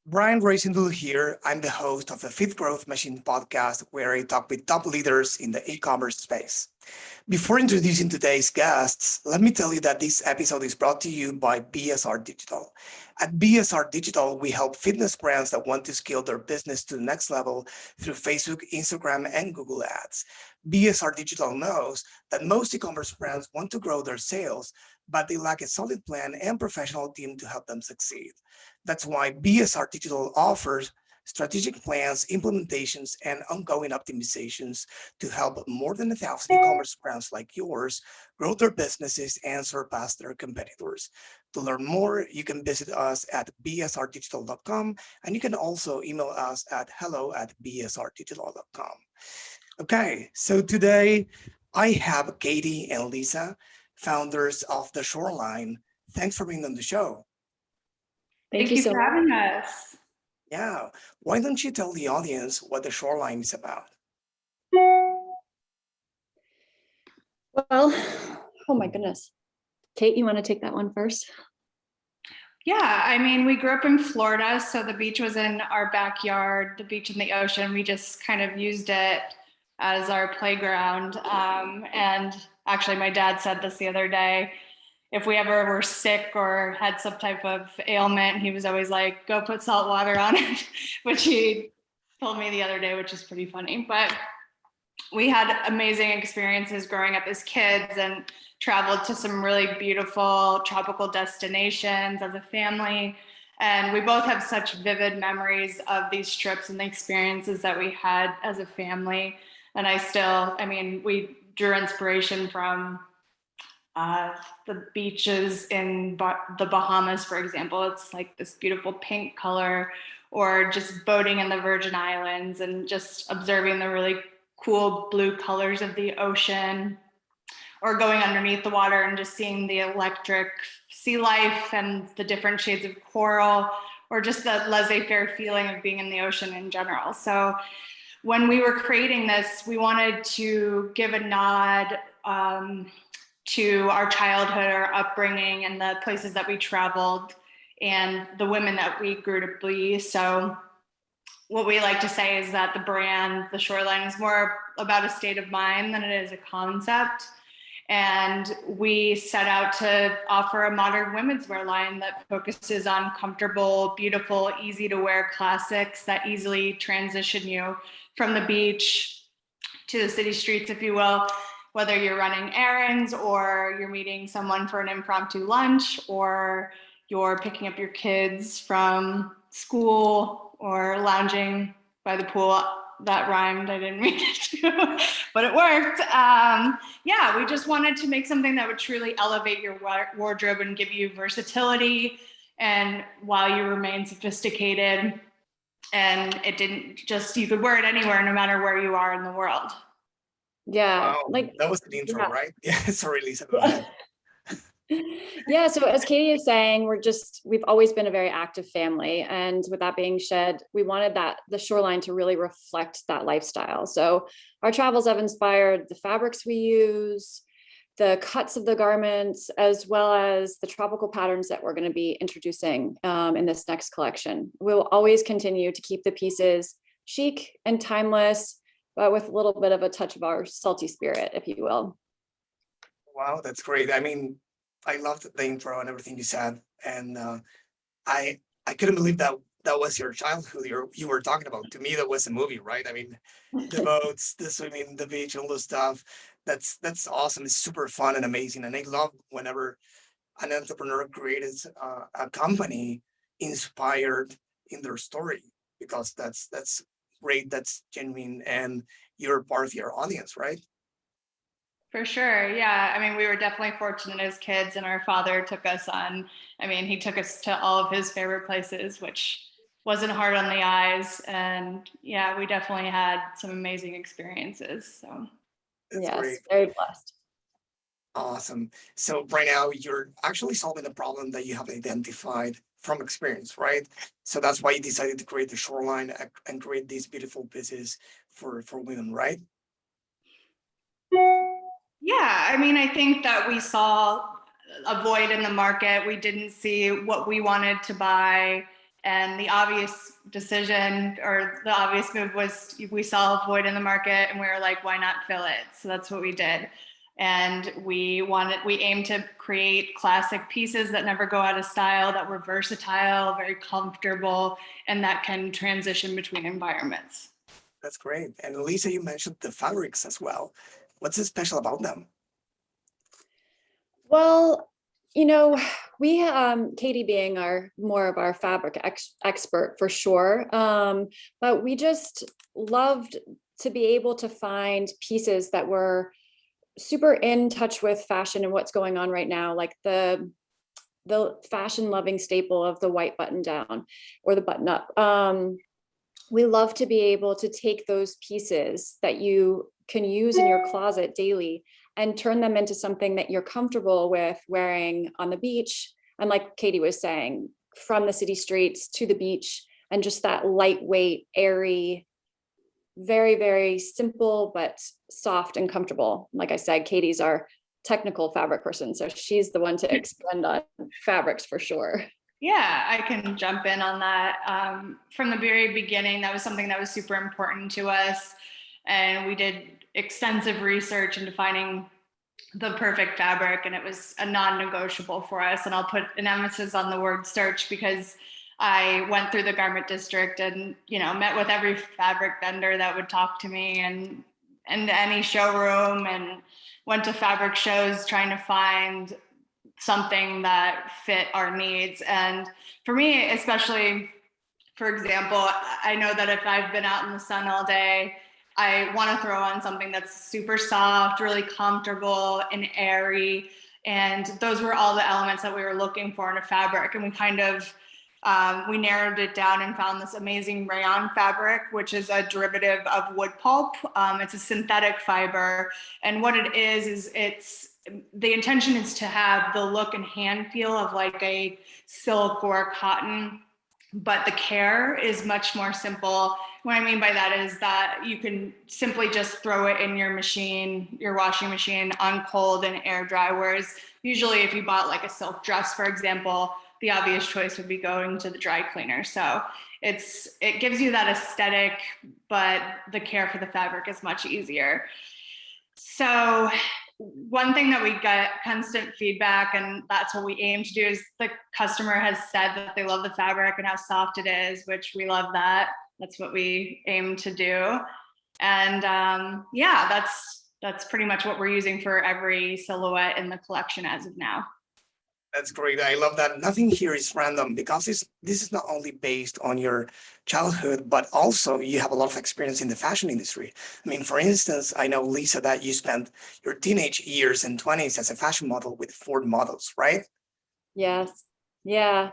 Brian Rosenthal here. I'm the host of the Fifth Growth Machine podcast, where I talk with top leaders in the e-commerce space. Before introducing today's guests, let me tell you that this episode is brought to you by BSR Digital. At BSR Digital, we help fitness brands that want to scale their business to the next level through Facebook, Instagram, and Google Ads. BSR Digital knows that most e-commerce brands want to grow their sales, but they lack a solid plan and professional team to help them succeed. That's why BSR Digital offers strategic plans, implementations, and ongoing optimizations to help more than 1,000 e-commerce brands like yours grow their businesses and surpass their competitors. To learn more, you can visit us at bsrdigital.com, and you can also email us at hello@bsrdigital.com. Okay, so today I have Kaitie and Lisa, founders of the Shoreline. Thanks for being on the show. Thank you for having us. Yeah, why don't you tell the audience what the Shoreline is about? Well, oh my goodness. Kate, you want to take that one first? Yeah, I mean, we grew up in Florida, so the beach was in our backyard, the beach and the ocean. We just kind of used it as our playground. And actually, my dad said this the other day, if we ever were sick or had some type of ailment, he was always like, go put salt water on it, which he told me the other day, which is pretty funny. But we had amazing experiences growing up as kids and traveled to some really beautiful tropical destinations as a family. And we both have such vivid memories of these trips and the experiences that we had as a family. And we drew inspiration from the beaches in the Bahamas, for example. It's like this beautiful pink color, or just boating in the Virgin Islands and just observing the really cool blue colors of the ocean, or going underneath the water and just seeing the electric sea life and the different shades of coral, or just the laissez-faire feeling of being in the ocean in general. So when we were creating this, we wanted to give a nod to our childhood, our upbringing, and the places that we traveled, and the women that we grew to be. So what we like to say is that the brand, the Shoreline, is more about a state of mind than it is a concept. And we set out to offer a modern women's wear line that focuses on comfortable, beautiful, easy to wear classics that easily transition you from the beach to the city streets, if you will, whether you're running errands or you're meeting someone for an impromptu lunch, or you're picking up your kids from school or lounging by the pool. That rhymed, I didn't mean it to, but it worked. We just wanted to make something that would truly elevate your wardrobe and give you versatility, and while you remain sophisticated, and it didn't just, you could wear it anywhere, no matter where you are in the world. Yeah, Wow, that was the intro, right? Yeah, sorry, Lisa, go ahead. Yeah, so as Katie is saying, we've always been a very active family. And with that being said, we wanted the Shoreline to really reflect that lifestyle. So our travels have inspired the fabrics we use, the cuts of the garments, as well as the tropical patterns that we're going to be introducing in this next collection. We'll always continue to keep the pieces chic and timeless, but with a little bit of a touch of our salty spirit, if you will. Wow, that's great. I mean, I loved the intro and everything you said, and I couldn't believe that was your childhood you were talking about. To me, that was a movie, right? I mean, the boats, the swimming, the beach, all the stuff. That's awesome. It's super fun and amazing, and I love whenever an entrepreneur created a company inspired in their story, because that's great. That's genuine, and you're part of your audience, right? For sure. Yeah. I mean, we were definitely fortunate as kids, and our father took us he took us to all of his favorite places, which wasn't hard on the eyes. And yeah, we definitely had some amazing experiences. So That's yes, great. very blessed. Awesome. So right now you're actually solving a problem that you have identified from experience, right? So that's why you decided to create the Shoreline and create these beautiful pieces for women, right? yeah, I mean, I think that we saw a void in the market. We didn't see what we wanted to buy, And the obvious decision or the obvious move was we saw a void in the market and we were like, why not fill it? So that's what we did. And we aimed to create classic pieces that never go out of style, that were versatile, very comfortable, and that can transition between environments. That's great. And Lisa, you mentioned the fabrics as well. What's so special about them? Well, we, Kaitie being more of our fabric expert for sure. But we just loved to be able to find pieces that were super in touch with fashion and what's going on right now, like the fashion loving staple of the white button down or the button up. We love to be able to take those pieces that you can use in your closet daily and turn them into something that you're comfortable with wearing on the beach. And like Kaitie was saying, from the city streets to the beach, and just that lightweight, airy, very, very simple, but soft and comfortable. Like I said, Kaitie's our technical fabric person, so she's the one to expand on fabrics for sure. Yeah, I can jump in on that. From the very beginning, that was something that was super important to us. And we did extensive research into finding the perfect fabric, and it was a non-negotiable for us. And I'll put an emphasis on the word search, because I went through the garment district and, met with every fabric vendor that would talk to me, and any showroom, and went to fabric shows trying to find something that fit our needs. And for me, especially, for example, I know that if I've been out in the sun all day, I want to throw on something that's super soft, really comfortable and airy. And those were all the elements that we were looking for in a fabric. And we kind of, we narrowed it down and found this amazing rayon fabric, which is a derivative of wood pulp. It's a synthetic fiber. And what it is the intention is to have the look and hand feel of like a silk or cotton, but the care is much more simple. What I mean by that is that you can simply just throw it in your machine, your washing machine, on cold and air dry. Whereas usually if you bought like a silk dress, for example, the obvious choice would be going to the dry cleaner. So it gives you that aesthetic, but the care for the fabric is much easier. So one thing that we get constant feedback, and that's what we aim to do, is the customer has said that they love the fabric and how soft it is, which we love that. That's what we aim to do. And that's pretty much what we're using for every silhouette in the collection as of now. That's great. I love that. Nothing here is random, because this is not only based on your childhood, but also you have a lot of experience in the fashion industry. I mean, for instance, I know, Lisa, that you spent your teenage years and 20s as a fashion model with Ford models, right? Yes. Yeah.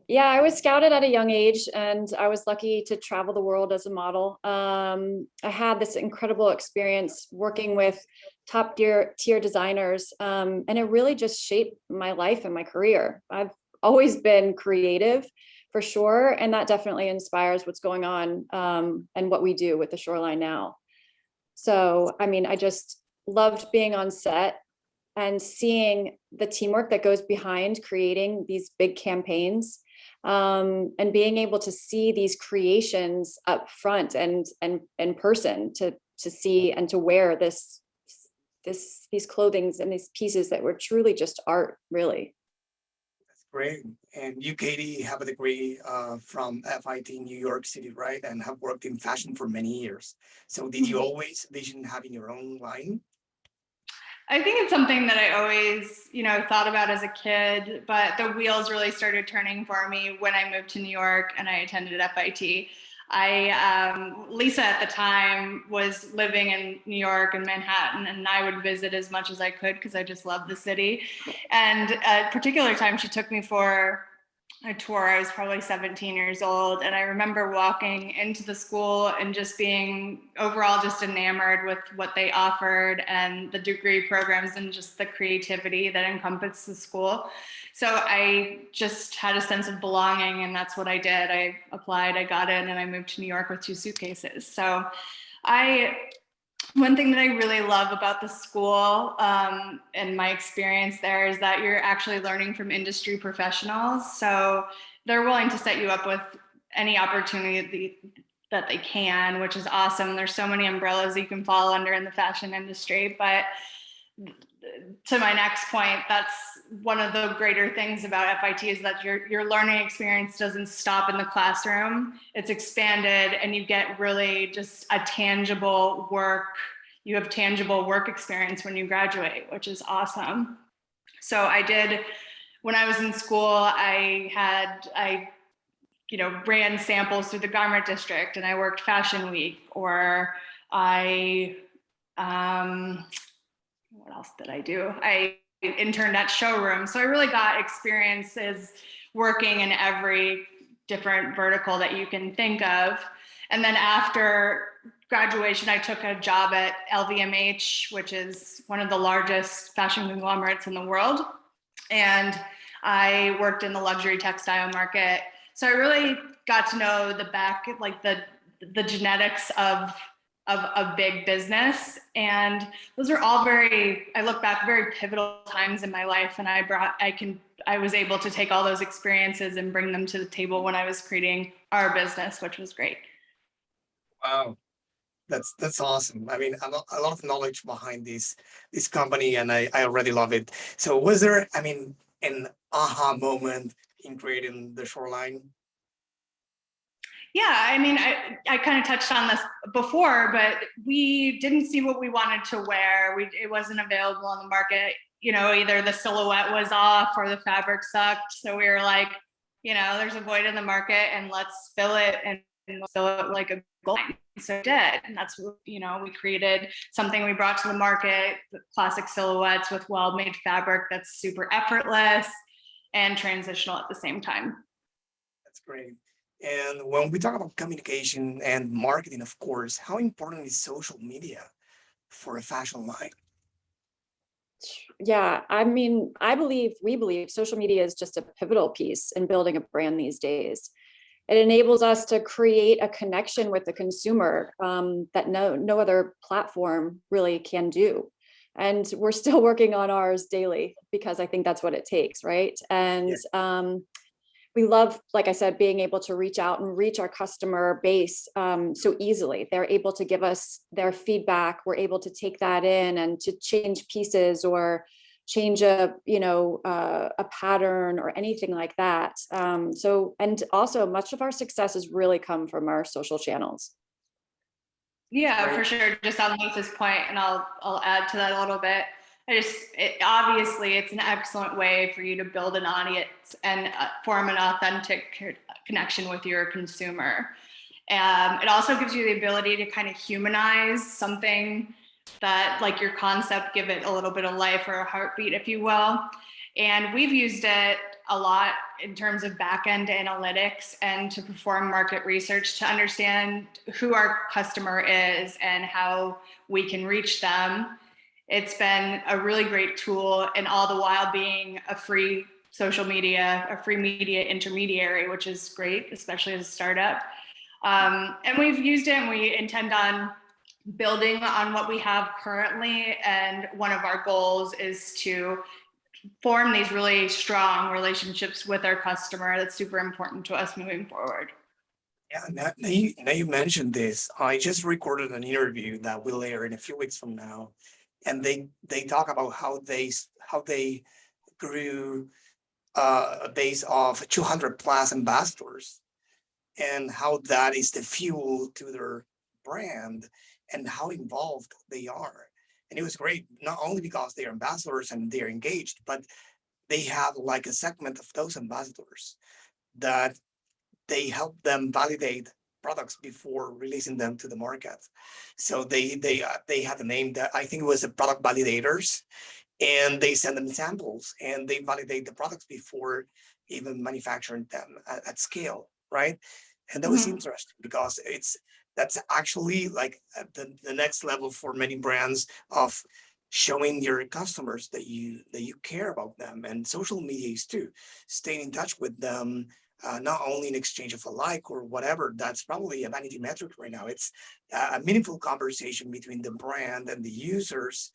Yeah, I was scouted at a young age, and I was lucky to travel the world as a model. I had this incredible experience working with top tier designers, and it really just shaped my life and my career. I've always been creative for sure, and that definitely inspires what's going on and what we do with the Shoreline now. So, I mean, I just loved being on set and seeing the teamwork that goes behind creating these big campaigns, and being able to see these creations up front and in person, to see and to wear these clothings and these pieces that were truly just art, really. That's great. And you, Kaitie, have a degree from FIT in New York City, right? And have worked in fashion for many years. So did you always envision having your own line? I think it's something that I always, thought about as a kid, but the wheels really started turning for me when I moved to New York and I attended FIT. Lisa at the time was living in New York and Manhattan, and I would visit as much as I could because I just loved the city. And at a particular time, she took me for a tour. I was probably 17 years old. And I remember walking into the school and just being overall just enamored with what they offered and the degree programs and just the creativity that encompassed the school. So I just had a sense of belonging, and that's what I did. I applied, I got in, and I moved to New York with 2 suitcases. So one thing that I really love about the school and my experience there is that you're actually learning from industry professionals. So they're willing to set you up with any opportunity that they can, which is awesome. There's so many umbrellas you can fall under in the fashion industry. But to my next point, that's one of the greater things about FIT is that your learning experience doesn't stop in the classroom. It's expanded, and you get really just a tangible work. You have tangible work experience when you graduate, which is awesome. So I did, when I was in school, I ran samples through the garment district, and I worked fashion week, or what else did I do? I interned at showroom. So I really got experiences working in every different vertical that you can think of. And then after graduation, I took a job at LVMH, which is one of the largest fashion conglomerates in the world. And I worked in the luxury textile market. So I really got to know the genetics of big business. And those are all I look back, very pivotal times in my life. And I was able to take all those experiences and bring them to the table when I was creating our business, which was great. Wow. That's awesome. I mean, a lot of knowledge behind this company, and I already love it. So was there, I mean, an aha moment in creating the Shoreline? Yeah, I mean, I kind of touched on this before, but we didn't see what we wanted to wear. It wasn't available on the market. Either the silhouette was off or the fabric sucked. So we were like, there's a void in the market, and let's fill it, and fill it like a gold mine. So we did, and that's we created something we brought to the market, classic silhouettes with well-made fabric that's super effortless and transitional at the same time. That's great. And when we talk about communication and marketing, of course, how important is social media for a fashion line? Yeah, I mean, we believe social media is just a pivotal piece in building a brand these days. It enables us to create a connection with the consumer that no other platform really can do. And we're still working on ours daily, because I think that's what it takes, right? And we love, like I said, being able to reach out and reach our customer base so easily. They're able to give us their feedback. We're able to take that in and to change pieces or change a pattern or anything like that. And also much of our success has really come from our social channels. Yeah, for sure. Just on Lisa's point, and I'll add to that a little bit. Obviously, it's an excellent way for you to build an audience and form an authentic connection with your consumer. It also gives you the ability to kind of humanize something that, like your concept, give it a little bit of life or a heartbeat, if you will. And we've used it a lot in terms of back-end analytics and to perform market research to understand who our customer is and how we can reach them. It's been a really great tool, and all the while being a free media intermediary, which is great, especially as a startup. And we've used it, and we intend on building on what we have currently. And one of our goals is to form these really strong relationships with our customer. That's super important to us moving forward. Yeah, now you mentioned this. I just recorded an interview that will air in a few weeks from now, and they talk about how they grew a base of 200 plus ambassadors, and how that is the fuel to their brand, and how involved they are. And it was great, not only because they're ambassadors and they're engaged, but they have like a segment of those ambassadors that they help them validate products before releasing them to the market. So they had a name that I think it was the product validators, and they send them samples and they validate the products before even manufacturing them at scale, right? And that was interesting because that's actually like the next level for many brands of showing your customers that you care about them. And social media is too, staying in touch with them, not only in exchange of a like or whatever. That's probably a vanity metric right now. It's a meaningful conversation between the brand and the users,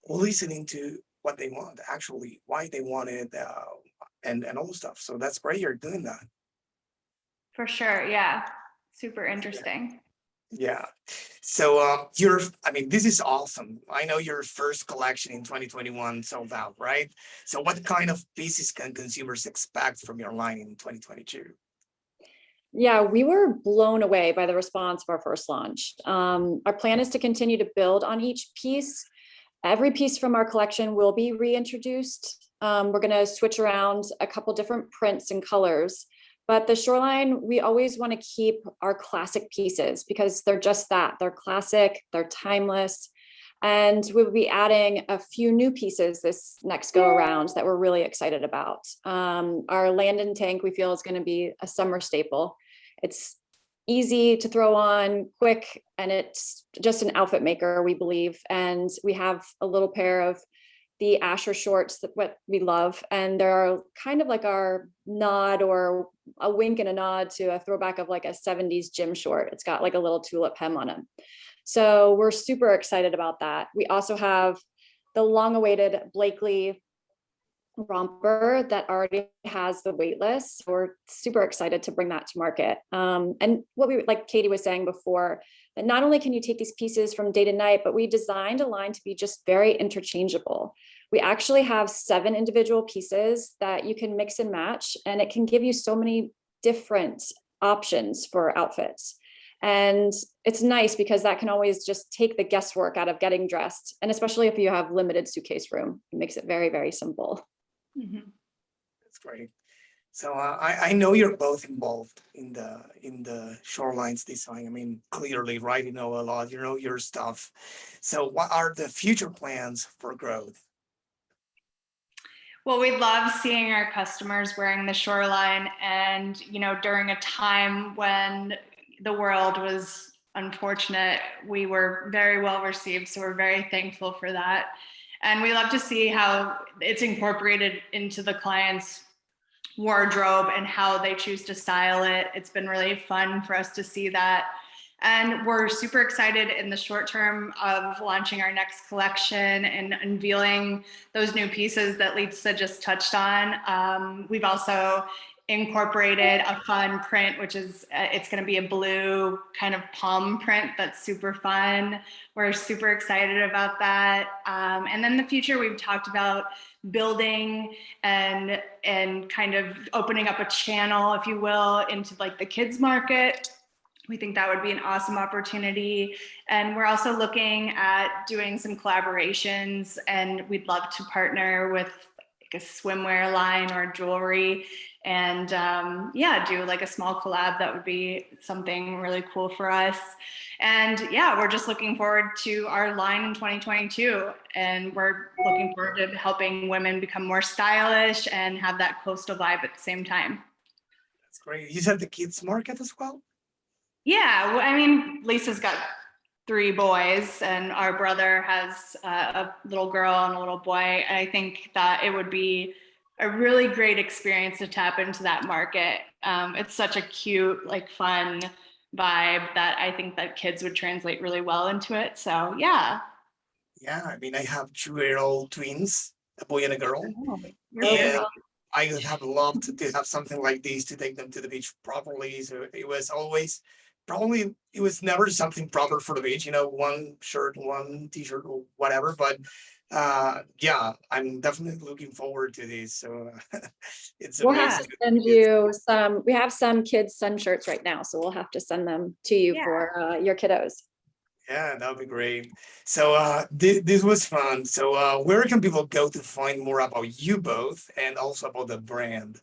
listening to what they want, actually why they want it, and all the stuff. So that's great you're doing that. For sure. Yeah. Super interesting. Yeah. So I mean, this is awesome. I know your first collection in 2021 sold out, right? So what kind of pieces can consumers expect from your line in 2022? Yeah, we were blown away by the response of our first launch. Our plan is to continue to build on each piece. Every piece from our collection will be reintroduced. We're going to switch around a couple different prints and colors. But the Shoreline, we always want to keep our classic pieces because they're just that. They're classic, they're timeless. And we'll be adding a few new pieces this next go around that we're really excited about. Our Landon tank, we feel, is going to be a summer staple. It's easy to throw on, quick, and it's just an outfit maker, we believe. And we have a little pair of the Asher shorts that what we love, and they're kind of like our nod, or a wink and a nod to a throwback of like a 70s gym short. It's got like a little tulip hem on it. So we're super excited about that. We also have the long-awaited Blakely romper that already has the wait list. So we're super excited to bring that to market. And what we, like Kaitie was saying before, that not only can you take these pieces from day to night, but we designed a line to be just very interchangeable. We actually have 7 individual pieces that you can mix and match, and it can give you so many different options for outfits. And it's nice because that can always just take the guesswork out of getting dressed. And especially if you have limited suitcase room, it makes it very, very simple. Mm-hmm. That's great. So I know you're both involved in the Shorelines design. I mean, clearly, right? You know a lot. You know your stuff. So what are the future plans for growth? Well, we love seeing our customers wearing the Shoreline, and during a time when the world was unfortunate, we were very well received. So we're very thankful for that. And we love to see how it's incorporated into the client's wardrobe and how they choose to style it. It's been really fun for us to see that. And we're super excited in the short term of launching our next collection and unveiling those new pieces that Lisa just touched on. We've also incorporated a fun print, which is, it's going to be a blue kind of palm print that's super fun. We're super excited about that. And then in the future, we've talked about building and kind of opening up a channel, if you will, into like the kids market. We think that would be an awesome opportunity. And we're also looking at doing some collaborations, and we'd love to partner with like a swimwear line or jewelry, and do like a small collab. That would be something really cool for us. And yeah, we're just looking forward to our line in 2022. And we're looking forward to helping women become more stylish and have that coastal vibe at the same time. That's great. You said the kids market as well? Yeah, I mean, Lisa's got 3 boys, and our brother has a little girl and a little boy. And I think that it would be a really great experience to tap into that market. It's such a cute, like fun vibe that I think that kids would translate really well into it. So yeah. Yeah, I mean, I have 2-year-old twins, a boy and a girl. Oh, you're And busy. I would have loved to have something like this to take them to the beach properly. So it was always it was never something proper for the beach, one shirt, one t-shirt or whatever. But yeah, I'm definitely looking forward to this. So it's We'll have amazing. to send you some, we have some kids' sun shirts right now, so we'll have to send them to you for your kiddos. Yeah, that would be great. So this was fun. So where can people go to find more about you both and also about the brand?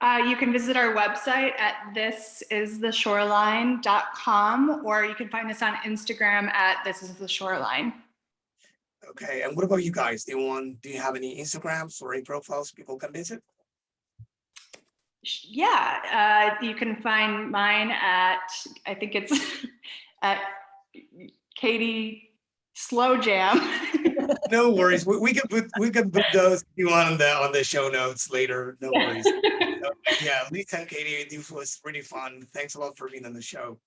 You can visit our website at thisistheshoreline.com, or you can find us on Instagram at thisistheshoreline. Okay, and what about you guys? Do you have any Instagrams or any profiles people can visit? Yeah, you can find mine at, I think it's at Kaitie Slow Jam. No worries. We can put those if you want on the show notes later. No worries. So, yeah, Lisa and Kaitie, this was really fun. Thanks a lot for being on the show.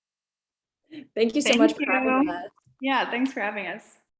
Thank you so Thank much for you. having us. Yeah, thanks for having us.